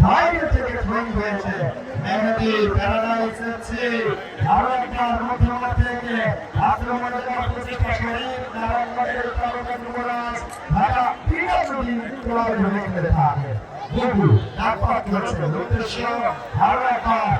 বাইরে থেকে তৈরি হয়েছে মেহেদি প্যারাডাইস হচ্ছে আরো একবার মধ্যমা থেকে আক্রমণের প্রচেষ্টা শরীর নারায়ণগঞ্জের তারকা যুবরাজ ঢাকা পিডব্লিউডি ক্লাব হয়ে খেলে থাকে বহু ডাকপাত করছে উদ্দেশ্য আরো একবার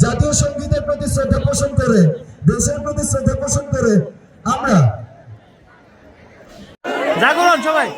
জাতীয় সঙ্গীতের প্রতি শ্রদ্ধা পোষণ করে দেশের প্রতি শ্রদ্ধা পোষণ করে আমরা জাগরণ সবাই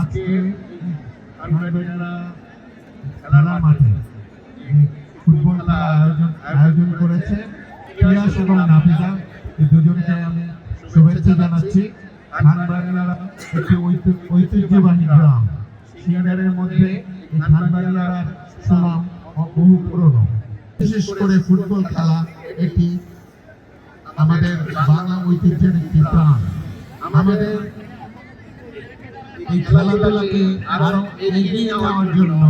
আজকে খেলার মাঠে ফুটবল খেলা আয়োজন করেছে পিয়াস এবং নাফিজা, এই দুজনকে আমি শুভেচ্ছা জানাচ্ছি। খানবাড়িয়ারা একটি ঐতিহ্যবাহী গ্রাম, সিঙ্গারের মধ্যে এই খানবাড়িয়ারার সুনাম বহু পুরনো। বিশেষ করে ফুটবল খেলা এটি আমাদের বাংলা ঐতিহ্যের একটি প্রাণ। আমাদের এই খেলাধুলাকে আরো এগিয়ে নেওয়ার জন্য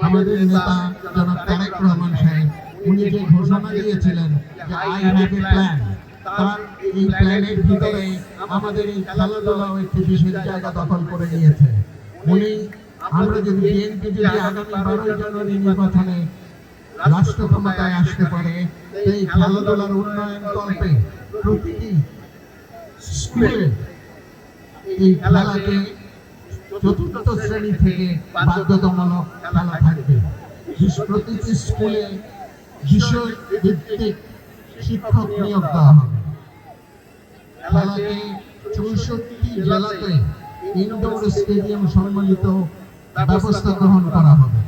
আমাদের নেতা জনাব তারেক রহমান সাহেব উনি যে ঘোষণা দিয়েছিলেন যে আই হ্যাভ এ প্ল্যান, তার এই প্ল্যানের ভিতরে আমাদের এই খেলাধুলাও একটি বিশেষ জায়গা দখল করে নিয়েছে। উনি আমরা যদি বিএনপি যদি আগামী 12 জানুয়ারি নির্বাচনে রাষ্ট্র ক্ষমতায় আসতে পারে, এই খেলাধুলার উন্নয়ন কল্পে প্রতিটি স্কুলে এই খেলাকে চতুর্থ শ্রেণী থেকে বাধ্যতামূলক খেলা থাকবে। প্রতিটি স্কুলে বিষয় ভিত্তিক শিক্ষক নিয়োগ দেওয়া হবে। খেলাকে 64 জেলাতে ইনডোর স্টেডিয়াম সম্মিলিত ব্যবস্থা গ্রহণ করা হবে।